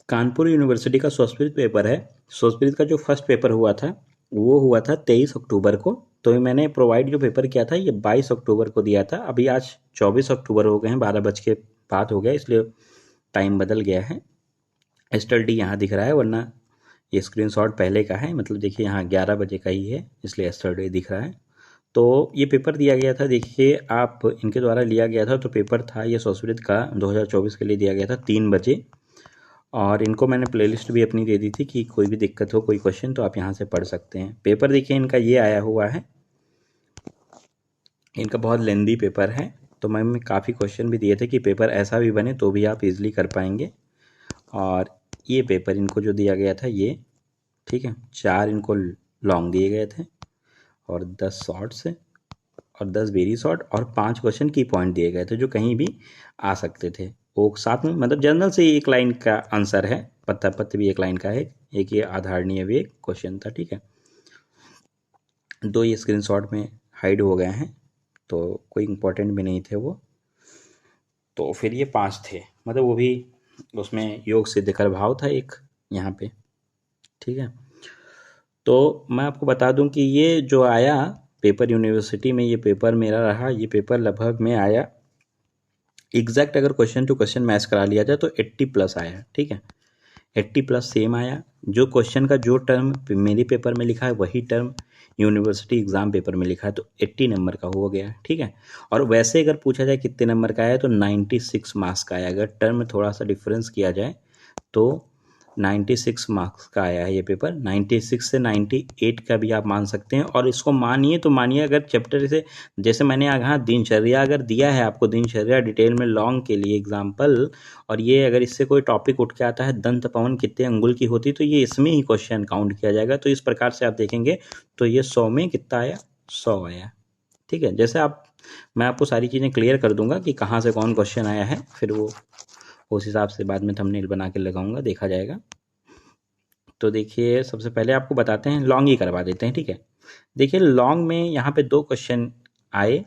Kanpur university का Sanskrit paper है। संस्कृत का जो फर्स्ट पेपर हुआ था वो हुआ था 23 अक्टूबर को। तो मैंने प्रोवाइड जो पेपर किया था ये 22 अक्टूबर को दिया था। अभी आज 24 अक्टूबर हो गए हैं, 12 बज के बाद हो गया, इसलिए टाइम बदल गया है। एस्टरडी यहाँ दिख रहा है, वरना ये स्क्रीनशॉट पहले का है। मतलब देखिए यहाँ 11 बजे का ही है, इसलिए एस्टरडे दिख रहा है। तो ये पेपर दिया गया था, देखिए आप इनके द्वारा लिया गया था। तो पेपर था ये संस्कृत का 2024 के लिए दिया गया था 3 बजे। और इनको मैंने प्लेलिस्ट भी अपनी दे दी थी कि कोई भी दिक्कत हो, कोई क्वेश्चन, तो आप यहाँ से पढ़ सकते हैं। पेपर देखिए इनका ये आया हुआ है, इनका बहुत लेंदी पेपर है। तो मैम काफ़ी क्वेश्चन भी दिए थे कि पेपर ऐसा भी बने तो भी आप इजीली कर पाएंगे। और ये पेपर इनको जो दिया गया था ये, ठीक है, 4 इनको लॉन्ग दिए गए थे और 10 शॉर्ट्स और 10 वेरी शॉर्ट और 5 क्वेश्चन की पॉइंट दिए गए थे जो कहीं भी आ सकते थे। वो साथ में मतलब जनरल से एक लाइन का आंसर है, पत्ता पत्ती भी एक लाइन का है, एक ये आधारणीय भी एक क्वेश्चन था, ठीक है। 2 ये स्क्रीनशॉट में हाइड हो गए हैं, तो कोई इंपॉर्टेंट भी नहीं थे वो। तो फिर ये 5 थे, मतलब वो भी उसमें योग सिद्ध कर भाव था एक यहाँ पे, ठीक है। तो मैं आपको बता दूं कि ये जो आया पेपर यूनिवर्सिटी में, ये पेपर मेरा रहा, ये पेपर लगभग में आया एग्जैक्ट, अगर क्वेश्चन टू क्वेश्चन मैच करा लिया जाए तो 80 प्लस आया, ठीक है। 80 प्लस सेम आया। जो क्वेश्चन का जो टर्म मेरे पेपर में लिखा है वही टर्म यूनिवर्सिटी एग्जाम पेपर में लिखा है, तो 80 नंबर का हो गया, ठीक है। और वैसे अगर पूछा जाए कितने नंबर का आया तो 96 मार्क्स का आया। अगर टर्म में थोड़ा सा डिफरेंस किया जाए तो 96 मार्क्स का आया है ये पेपर। 96 से 98 का भी आप मान सकते हैं। और इसको मानिए तो मानिए, अगर चैप्टर से जैसे मैंने यहाँ दिनचर्या अगर दिया है आपको, दिनचर्या डिटेल में लॉन्ग के लिए एग्जाम्पल, और ये अगर इससे कोई टॉपिक उठ के आता है दंत पवन कितने अंगुल की होती, तो ये इसमें ही क्वेश्चन काउंट किया जाएगा। तो इस प्रकार से आप देखेंगे तो ये 100 में कितना आया, 100 आया, ठीक है। जैसे आप, मैं आपको सारी चीज़ें क्लियर कर दूंगा कि कहाँ से कौन क्वेश्चन आया है, फिर वो उस हिसाब से बाद में थंबनेल बना के लगाऊंगा, देखा जाएगा। तो देखिए सबसे पहले आपको बताते हैं, लॉन्ग ही करवा देते हैं, ठीक है। देखिए लॉन्ग में यहाँ पे 2 क्वेश्चन आए,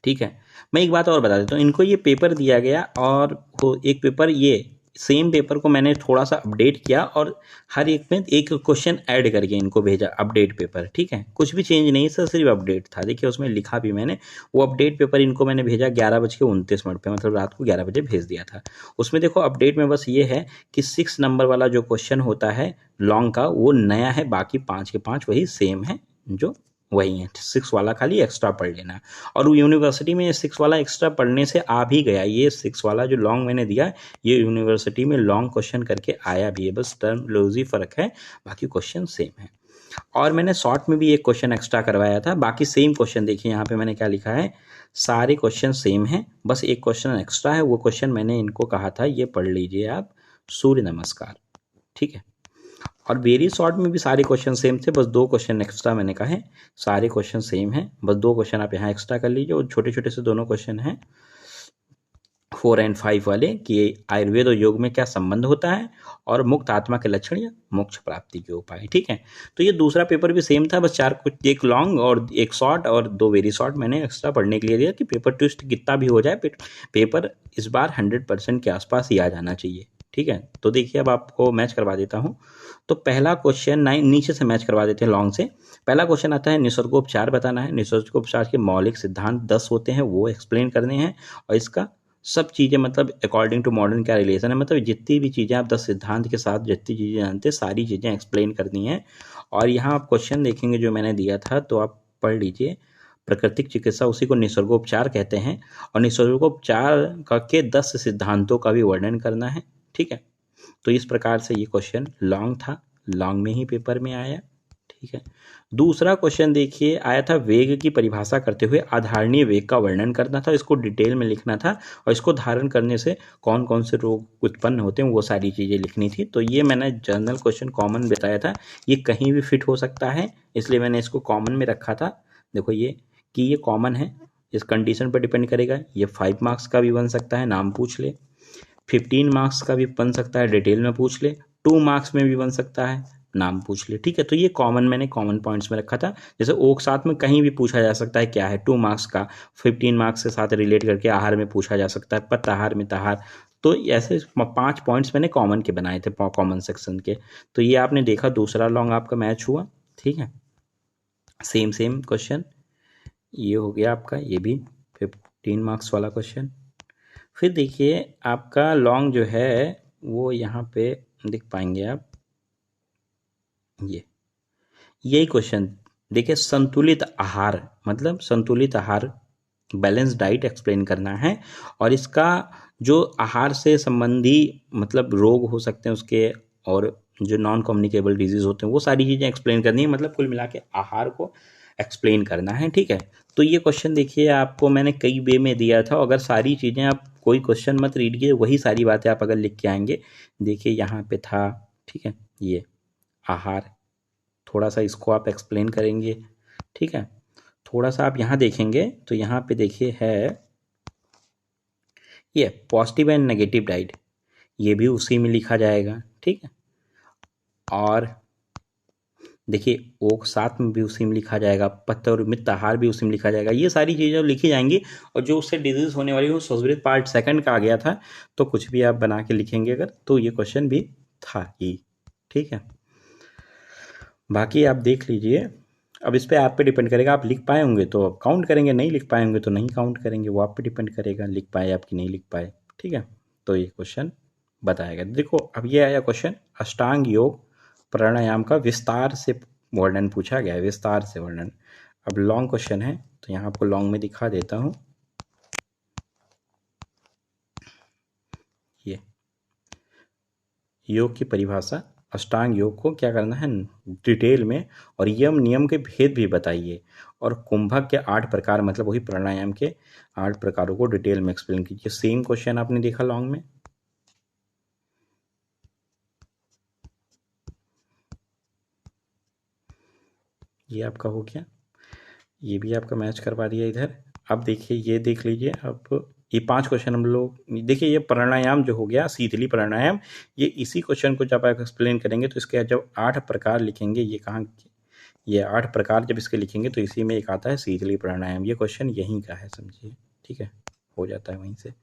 ठीक है। मैं एक बात और बता देता हूँ, इनको ये पेपर दिया गया और वो एक पेपर, ये सेम पेपर को मैंने थोड़ा सा अपडेट किया और हर एक में एक क्वेश्चन ऐड करके इनको भेजा, अपडेट पेपर, ठीक है। कुछ भी चेंज नहीं सर, सिर्फ अपडेट था। देखिए उसमें लिखा भी मैंने, वो अपडेट पेपर इनको मैंने भेजा 11:29 पे, मतलब रात को 11 बजे भेज दिया था। उसमें देखो अपडेट में बस ये है कि 6 नंबर वाला जो क्वेश्चन होता है लॉन्ग का वो नया है, बाकी 5 के 5 वही सेम है, जो वही है। 6 वाला खाली एक्स्ट्रा पढ़ लेना। और यूनिवर्सिटी में 6 वाला एक्स्ट्रा पढ़ने से आ भी गया, ये 6 वाला जो लॉन्ग मैंने दिया ये यूनिवर्सिटी में लॉन्ग क्वेश्चन करके आया भी है, बस टर्मिनोलॉजी फर्क है, बाकी क्वेश्चन सेम है। और मैंने शॉर्ट में भी एक क्वेश्चन एक्स्ट्रा करवाया था, बाकी सेम क्वेश्चन। देखिए यहाँ पे मैंने क्या लिखा है, सारे क्वेश्चन सेम हैं, बस एक क्वेश्चन एक्स्ट्रा है। वो क्वेश्चन मैंने इनको कहा था ये पढ़ लीजिए आप, सूर्य नमस्कार, ठीक है। और वेरी शॉर्ट में भी सारे क्वेश्चन सेम थे, बस 2 क्वेश्चन एक्स्ट्रा मैंने कहा है। सारे क्वेश्चन सेम हैं, बस 2 क्वेश्चन आप यहाँ एक्स्ट्रा कर लीजिए। और छोटे छोटे से दोनों क्वेश्चन हैं 4 और 5 वाले, कि आयुर्वेद और योग में क्या संबंध होता है और मुक्त आत्मा के लक्षण या मोक्ष प्राप्ति के उपाय, ठीक है। तो ये दूसरा पेपर भी सेम था, बस 4 कुछ, एक लॉन्ग और एक शॉर्ट और 2 वेरी शॉर्ट मैंने एक्स्ट्रा पढ़ने के लिए दिया कि पेपर ट्विस्ट कितना भी हो जाए, पेपर इस बार 100% के आसपास ही आ जाना चाहिए, ठीक है। तो देखिए अब आपको मैच करवा देता हूँ। तो पहला क्वेश्चन नीचे से मैच करवा देते हैं लॉन्ग से। पहला क्वेश्चन आता है निसर्गोपचार बताना है। निसर्गोपचार के मौलिक सिद्धांत 10 होते हैं, वो एक्सप्लेन करने हैं। और इसका सब चीज़ें मतलब अकॉर्डिंग टू मॉडर्न क्या रिलेशन है, मतलब जितनी भी चीज़ें आप 10 सिद्धांत के साथ जितनी चीज़ें जानते हैं सारी चीज़ें एक्सप्लेन करनी है। और यहाँ आप क्वेश्चन देखेंगे जो मैंने दिया था, तो आप पढ़ लीजिए। प्राकृतिक चिकित्सा, उसी को निसर्गोपचार कहते हैं। और निसर्गोपचार का के 10 सिद्धांतों का भी वर्णन करना है, ठीक है। तो इस प्रकार से ये क्वेश्चन लॉन्ग था, लॉन्ग में ही पेपर में आया, ठीक है। दूसरा क्वेश्चन देखिए आया था, वेग की परिभाषा करते हुए आधारणीय वेग का वर्णन करना था, इसको डिटेल में लिखना था। और इसको धारण करने से कौन कौन से रोग उत्पन्न होते हैं वो सारी चीज़ें लिखनी थी। तो ये मैंने जनरल क्वेश्चन कॉमन बताया था, ये कहीं भी फिट हो सकता है, इसलिए मैंने इसको कॉमन में रखा था। देखो ये कि ये कॉमन है, इस कंडीशन पर डिपेंड करेगा। ये 5 मार्क्स का भी बन सकता है, नाम पूछ ले। 15 मार्क्स का भी बन सकता है, डिटेल में पूछ ले। 2 मार्क्स में भी बन सकता है, नाम पूछ ले, ठीक है। तो ये कॉमन, मैंने कॉमन पॉइंट्स में रखा था। जैसे ओक साथ में कहीं भी पूछा जा सकता है क्या है, 2 मार्क्स का। 15 मार्क्स के साथ रिलेट करके आहार में पूछा जा सकता है, पत्ताहार, मिताहार, तो ऐसे 5 पॉइंट्स मैंने कॉमन के बनाए थे, कॉमन सेक्शन के। तो ये आपने देखा दूसरा लॉन्ग आपका मैच हुआ, ठीक है। सेम क्वेश्चन ये हो गया आपका, ये भी 15 मार्क्स वाला क्वेश्चन। फिर देखिए आपका लॉन्ग जो है वो यहाँ पे देख पाएंगे आप, यही क्वेश्चन देखिए, संतुलित आहार मतलब संतुलित आहार, बैलेंस डाइट एक्सप्लेन करना है। और इसका जो आहार से संबंधी मतलब रोग हो सकते हैं उसके, और जो नॉन कम्युनिकेबल डिजीज होते हैं वो सारी चीज़ें एक्सप्लेन करनी है, मतलब कुल मिला के आहार को एक्सप्लेन करना है, ठीक है। तो ये क्वेश्चन देखिए आपको मैंने कई वे में दिया था, अगर सारी चीज़ें आप कोई क्वेश्चन मत रीडिए, वही सारी बातें आप अगर लिख के आएंगे, देखिए यहाँ पे था, ठीक है, ये आहार, थोड़ा सा इसको आप एक्सप्लेन करेंगे, ठीक है। थोड़ा सा आप यहाँ देखेंगे तो यहाँ पे देखिए है ये पॉजिटिव एंड नेगेटिव डाइट, ये भी उसी में लिखा जाएगा, ठीक है। और देखिए ओक साथ में भी उसी में लिखा जाएगा, पत्त और मित्र आहार भी उसी में लिखा जाएगा, ये सारी चीज़ें लिखी जाएंगी। और जो उससे डिजीज होने वाली वो संस्कृत पार्ट 2 का आ गया था, तो कुछ भी आप बना के लिखेंगे अगर, तो ये क्वेश्चन भी था ये, ठीक है। बाकी आप देख लीजिए, अब इस पर आप पे डिपेंड करेगा, आप लिख पाए होंगे तो आप काउंट करेंगे, नहीं लिख पाए होंगे तो नहीं काउंट करेंगे, वो आप पे डिपेंड करेगा लिख पाए आप कि नहीं लिख पाए, ठीक है। तो ये क्वेश्चन बताएगा। देखो अब ये आया क्वेश्चन, अष्टांग योग प्राणायाम का विस्तार से वर्णन पूछा गया है, विस्तार से वर्णन। अब लॉन्ग क्वेश्चन है तो यहाँ आपको लॉन्ग में दिखा देता हूँ, ये योग की परिभाषा, अष्टांग योग को क्या करना है डिटेल में, और यम नियम के भेद भी बताइए, और कुंभक के 8 प्रकार मतलब वही प्राणायाम के 8 प्रकारों को डिटेल में एक्सप्लेन कीजिए। सेम क्वेश्चन आपने देखा लॉन्ग में, ये आपका हो गया, ये भी आपका मैच करवा दिया इधर। अब देखिए ये देख लीजिए, अब ये 5 क्वेश्चन हम लोग देखिए, ये प्राणायाम जो हो गया शीतली प्राणायाम, ये इसी क्वेश्चन को जब आप एक्सप्लेन करेंगे तो इसके जब 8 प्रकार लिखेंगे, ये कहाँ, ये 8 प्रकार जब इसके लिखेंगे तो इसी में एक आता है शीतली प्राणायाम, ये क्वेश्चन यहीं का है समझिए, ठीक है, हो जाता है वहीं से।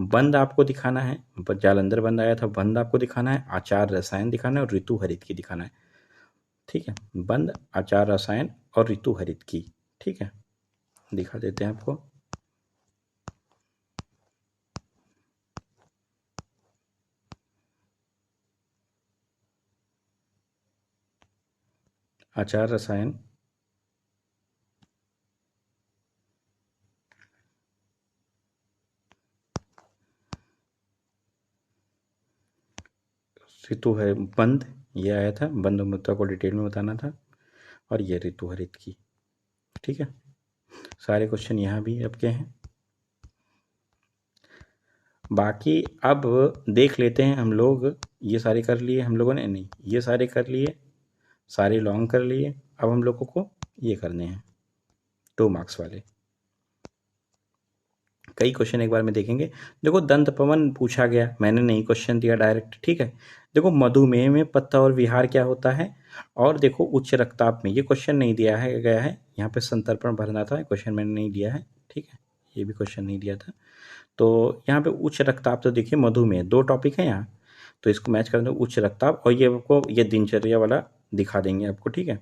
बंद आपको दिखाना है, जालंधर बंद आया था, बंद आपको दिखाना है, आचार रसायन दिखाना है, और ऋतु हरित की दिखाना है, ठीक है। बंद, आचार रसायन और ऋतु हरित की, ठीक है, दिखा देते हैं आपको। आचार रसायन, ऋतु है बंद, ये आया था, बंद मुद्दा को डिटेल में बताना था, और ये ऋतु हरित की, ठीक है। सारे क्वेश्चन यहाँ भी आपके हैं। बाकी अब देख लेते हैं हम लोग, ये सारे कर लिए हम लोगों ने, नहीं ये सारे कर लिए, सारे लॉन्ग कर लिए। अब हम लोगों को ये करने हैं 2 मार्क्स वाले, कई क्वेश्चन एक बार में देखेंगे। देखो दंत पवन पूछा गया, मैंने नहीं क्वेश्चन दिया डायरेक्ट, ठीक है। देखो मधुमेह में पत्ता और विहार क्या होता है, और देखो उच्च रक्तचाप में, ये क्वेश्चन नहीं दिया है गया है, यहाँ पे संतर्पण भरना था, क्वेश्चन मैंने नहीं दिया है, ठीक है, ये भी क्वेश्चन नहीं दिया था। तो यहाँ पे उच्च रक्तचाप, तो देखिए मधुमेह 2 टॉपिक है यहाँ, तो इसको मैच कर दो, उच्च रक्तचाप, और ये आपको ये दिनचर्या वाला दिखा देंगे आपको, ठीक है।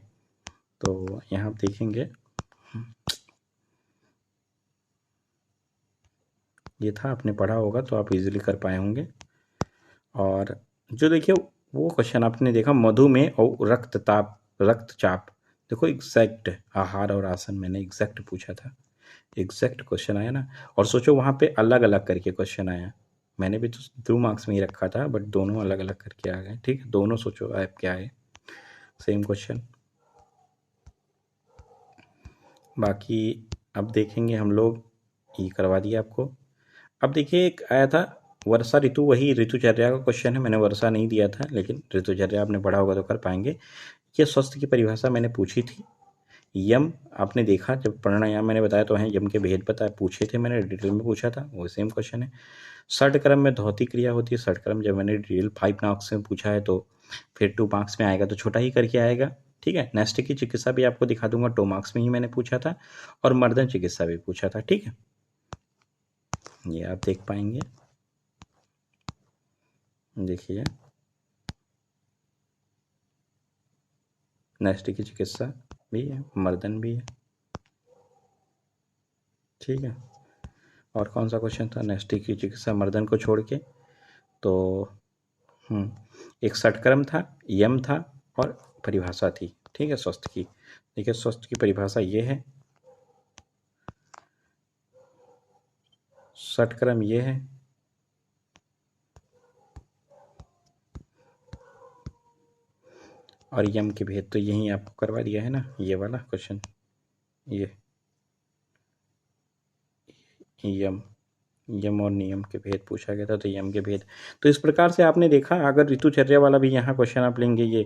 तो यहाँ आप देखेंगे, ये था, आपने पढ़ा होगा तो आप इजीली कर पाए होंगे। और जो देखिए वो क्वेश्चन आपने देखा मधुमेह और रक्तचाप, देखो एग्जैक्ट आहार और आसन मैंने एग्जैक्ट पूछा था, एग्जैक्ट क्वेश्चन आया ना। और सोचो वहाँ पे अलग अलग करके क्वेश्चन आया, मैंने भी तो 2 मार्क्स में ही रखा था, बट दोनों अलग अलग करके आ गए, ठीक है, दोनों सोचो आप क्या आए, सेम क्वेश्चन। बाकी अब देखेंगे हम लोग, ये करवा दिया आपको। अब देखिए एक आया था वर्षा ऋतु, वही ऋतुचर्या का क्वेश्चन है, मैंने वर्षा नहीं दिया था, लेकिन ऋतुचर्या आपने पढ़ा होगा तो कर पाएंगे। ये स्वास्थ्य की परिभाषा मैंने पूछी थी, यम आपने देखा जब प्राणायाम मैंने बताया तो है, यम के भेद बताए पूछे थे मैंने, डिटेल में पूछा था, वो सेम क्वेश्चन है। षटक्रम में धौती क्रिया होती है, षटक्रम जब मैंने डिटेल 5 मार्क्स में पूछा है तो फिर 2 मार्क्स में आएगा तो छोटा ही करके आएगा, ठीक है। नेस्ट की चिकित्सा भी आपको दिखा दूंगा, 2 मार्क्स में ही मैंने पूछा था, और मर्दन चिकित्सा भी पूछा था, ठीक है, ये आप देख पाएंगे। देखिए नेस्टी की चिकित्सा भी है, मर्दन भी है, ठीक है। और कौन सा क्वेश्चन था नेस्टी की चिकित्सा मर्दन को छोड़ के? तो एक षटक्रम था, यम था और परिभाषा थी, ठीक है, स्वस्थ की। देखिए स्वस्थ की परिभाषा ये है, षटक्रम ये है, और यम के भेद तो यही आपको करवा दिया है ना, ये वाला क्वेश्चन, ये यम यम और नियम के भेद पूछा गया था, तो यम के भेद। तो इस प्रकार से आपने देखा, अगर ऋतुचर्या वाला भी यहाँ क्वेश्चन आप लेंगे, ये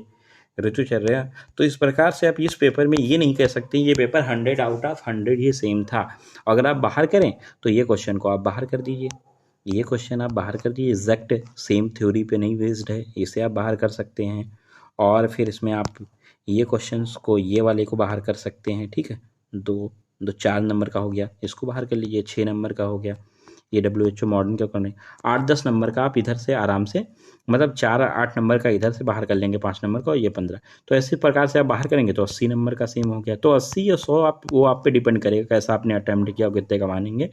ऋतुचर्या, तो इस प्रकार से आप इस पेपर में ये नहीं कह सकते ये paper 100 out of 100 he same था। अगर आप बाहर करें तो ये क्वेश्चन को आप बाहर कर दीजिए, ये क्वेश्चन आप बाहर कर दीजिए, एग्जैक्ट सेम थ्योरी पे नहीं बेस्ड है, इसे आप बाहर कर सकते हैं। और फिर इसमें आप ये क्वेश्चंस को, ये वाले को बाहर कर सकते हैं, ठीक है। दो 4 नंबर का हो गया, इसको बाहर कर लीजिए, 6 नंबर का हो गया, ये WHO मॉडर्न क्या करने, 8-10 नंबर का आप इधर से आराम से, मतलब 4-8 नंबर का इधर से बाहर कर लेंगे, 5 नंबर का, और ये 15। तो ऐसे प्रकार से आप बाहर करेंगे तो 80 नंबर का सेम हो गया। तो 80 या 100 आप, वो आप पे डिपेंड करेगा कैसा आपने अटैम्प्ट किया और कितने का मानेंगे।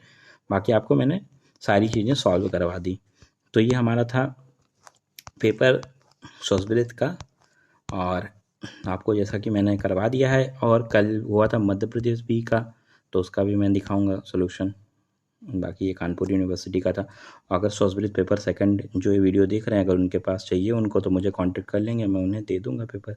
बाकी आपको मैंने सारी चीज़ें सॉल्व करवा दी। तो ये हमारा था पेपर संस्कृत का, और आपको जैसा कि मैंने करवा दिया है। और कल हुआ था मध्य प्रदेश बी का, तो उसका भी मैं दिखाऊंगा सोल्यूशन। बाकी ये कानपुर यूनिवर्सिटी का था। अगर संस्कृत पेपर सेकंड जो ये वीडियो देख रहे हैं, अगर उनके पास चाहिए उनको, तो मुझे कांटेक्ट कर लेंगे, मैं उन्हें दे दूंगा पेपर।